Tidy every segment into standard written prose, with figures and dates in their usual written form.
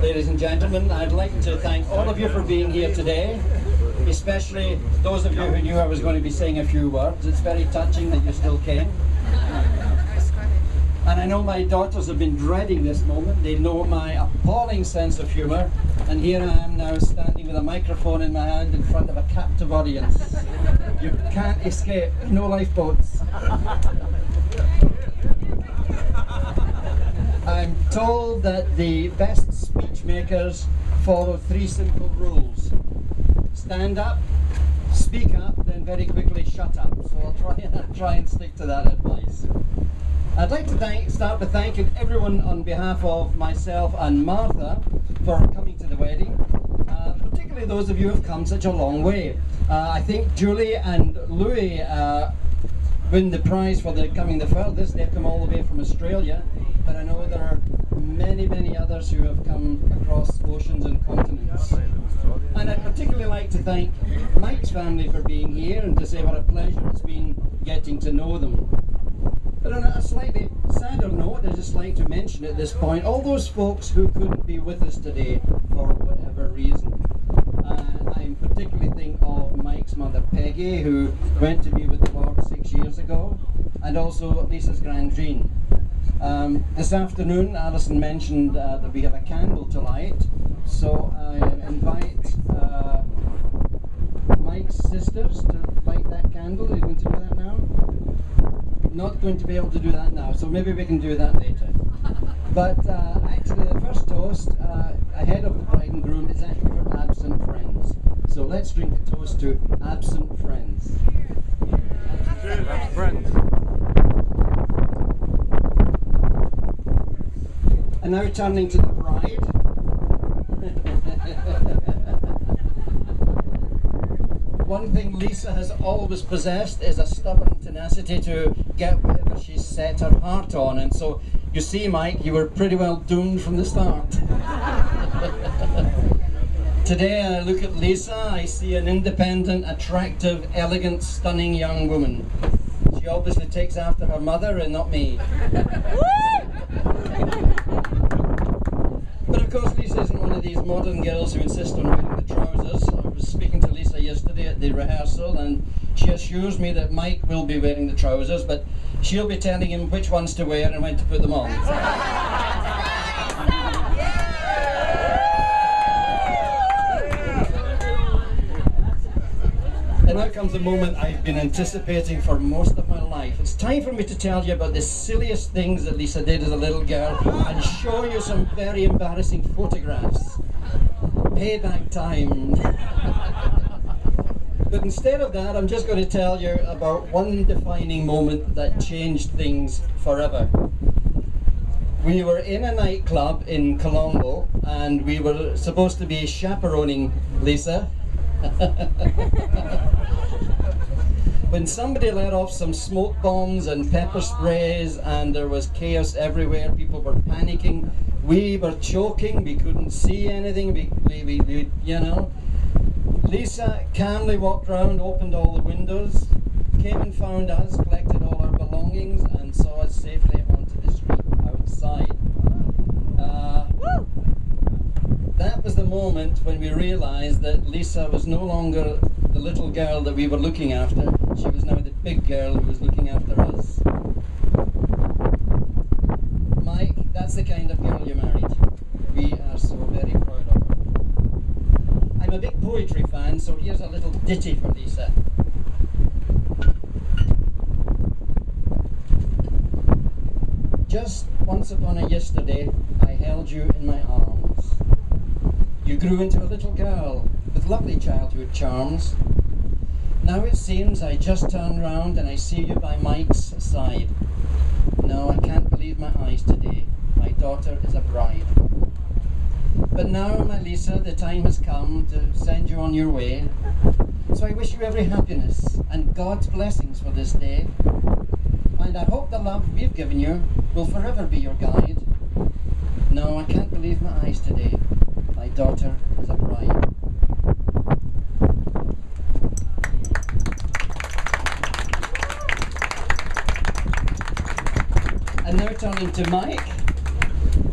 Ladies and gentlemen, I'd like to thank all of you for being here today, especially those of you who knew I was going to be saying a few words. It's very touching that you still came. And I know my daughters have been dreading this moment. They know my appalling sense of humour. And here I am now standing with a microphone in my hand in front of a captive audience. You can't escape. No lifeboats. I'm told that the best speech makers follow 3 simple rules. Stand up, speak up, then very quickly shut up. So I'll try and stick to that advice. I'd like to start by thanking everyone on behalf of myself and Martha for coming to the wedding, particularly those of you who have come such a long way. I think Julie and Louis win the prize for coming the furthest. They've come all the way from Australia, but I know there are many, many others who have come across oceans and continents. And I'd particularly like to thank Mike's family for being here and to say what a pleasure it's been getting to know them. But on a slightly sadder note, I'd just like to mention at this point, all those folks who couldn't be with us today for whatever reason. I particularly think of Mike's mother Peggy, who went to be with the Lord 6 years ago, and also Lisa's grand Jean. This afternoon, Alison mentioned that we have a candle to light, so I invite Mike's sisters to light that candle. Are you going to do that now? Not going to be able to do that now, so maybe we can do that later. But actually the first toast ahead of the bride and groom is actually for absent friends. So let's drink a toast to absent friends. Absent friends. And now turning to the bride. One thing Lisa has always possessed is a stubborn tenacity to get whatever she's set her heart on, and so you see, Mike, you were pretty well doomed from the start. Today I look at Lisa, I see an independent, attractive, elegant, stunning young woman. She obviously takes after her mother and not me. But of course Lisa isn't one of these modern girls who insist on wearing the trousers. I was speaking to Lisa yesterday at the rehearsal and she assures me that Mike will be wearing the trousers, but she'll be telling him which ones to wear and when to put them on. And now comes the moment I've been anticipating for most of my life. It's time for me to tell you about the silliest things that Lisa did as a little girl and show you some very embarrassing photographs. Payback time. But instead of that, I'm just going to tell you about one defining moment that changed things forever. We were in a nightclub in Colombo and we were supposed to be chaperoning Lisa. When somebody let off some smoke bombs and pepper sprays and there was chaos everywhere, people were panicking, we were choking, we couldn't see anything, we you know. Lisa calmly walked round, opened all the windows, came and found us, collected all our belongings and saw us safely onto the street outside. That was the moment when we realised that Lisa was no longer the little girl that we were looking after. She was now the big girl who was looking after us. Mike, that's the kind of girl you married. We are so very proud of her. I'm a big poetry fan, so here's a little ditty for Lisa. Just once upon a yesterday, I held you in my arms. You grew into a little girl with lovely childhood charms. Now it seems I just turn round and I see you by Mike's side. No, I can't believe my eyes today. My daughter is a bride. But now, my Lisa, the time has come to send you on your way. So I wish you every happiness and God's blessings for this day. And I hope the love we've given you will forever be your guide. No, I can't believe my eyes today. My daughter is a bride. And now turning to Mike.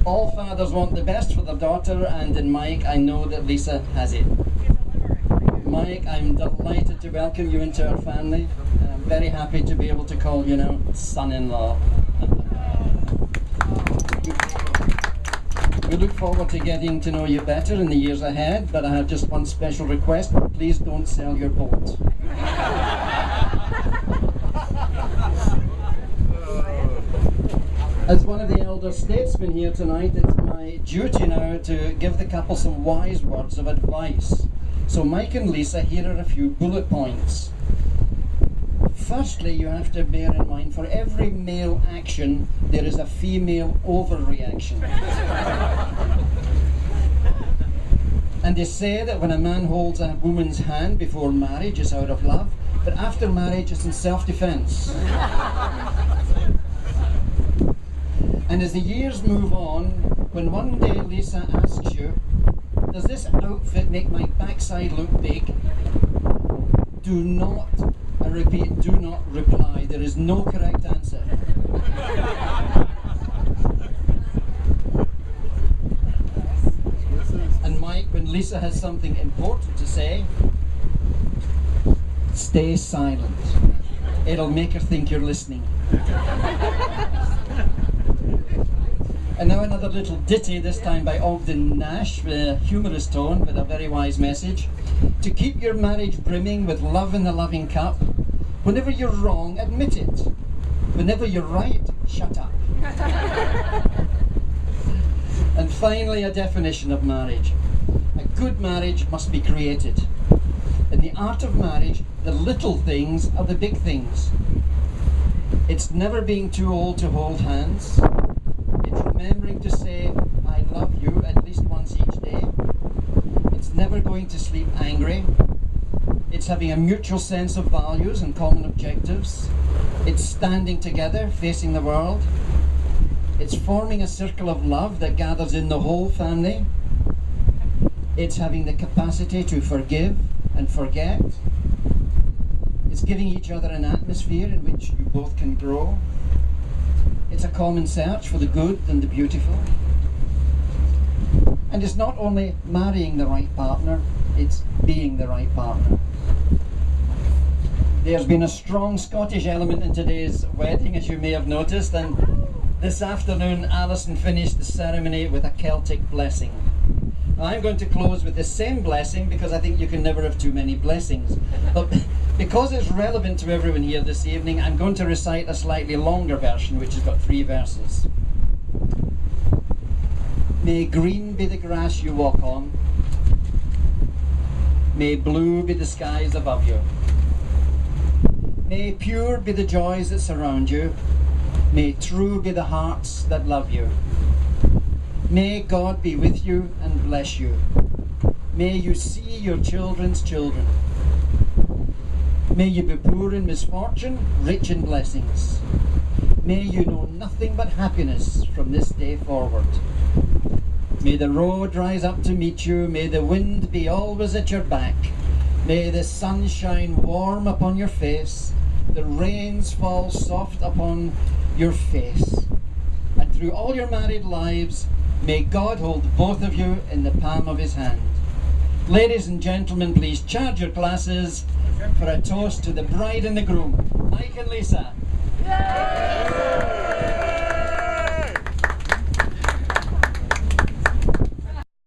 All fathers want the best for their daughter, and in Mike, I know that Lisa has it. Mike, I'm delighted to welcome you into our family, and I'm very happy to be able to call you now son-in-law. We look forward to getting to know you better in the years ahead, but I have just one special request: please don't sell your boat. As one of the elder statesmen here tonight, it's my duty now to give the couple some wise words of advice. So Mike and Lisa, here are a few bullet points. Firstly, you have to bear in mind, for every male action, there is a female overreaction. And they say that when a man holds a woman's hand before marriage, it's out of love, but after marriage, it's in self-defense. And as the years move on, when one day Lisa asks you, does this outfit make my backside look big? Do not, I repeat, do not reply. There is no correct answer. And Mike, when Lisa has something important to say, stay silent. It'll make her think you're listening. And now another little ditty, this time by Ogden Nash, with a humorous tone, but a very wise message. To keep your marriage brimming with love in the loving cup, whenever you're wrong, admit it. Whenever you're right, shut up. And finally, a definition of marriage. A good marriage must be created. In the art of marriage, the little things are the big things. It's never being too old to hold hands. It's remembering to say, I love you, at least once each day. It's never going to sleep angry. It's having a mutual sense of values and common objectives. It's standing together, facing the world. It's forming a circle of love that gathers in the whole family. It's having the capacity to forgive and forget. It's giving each other an atmosphere in which you both can grow. It's a common search for the good and the beautiful. And it's not only marrying the right partner, it's being the right partner. There's been a strong Scottish element in today's wedding, as you may have noticed, and this afternoon Alison finished the ceremony with a Celtic blessing. Now, I'm going to close with the same blessing because I think you can never have too many blessings. But because it's relevant to everyone here this evening, I'm going to recite a slightly longer version, which has got 3 verses. May green be the grass you walk on. May blue be the skies above you. May pure be the joys that surround you. May true be the hearts that love you. May God be with you and bless you. May you see your children's children. May you be poor in misfortune, rich in blessings. May you know nothing but happiness from this day forward. May the road rise up to meet you. May the wind be always at your back. May the sun shine warm upon your face. The rains fall soft upon your face. And through all your married lives, may God hold both of you in the palm of his hand. Ladies and gentlemen, please charge your glasses for a toast to the bride and the groom, Mike and Lisa. Yay!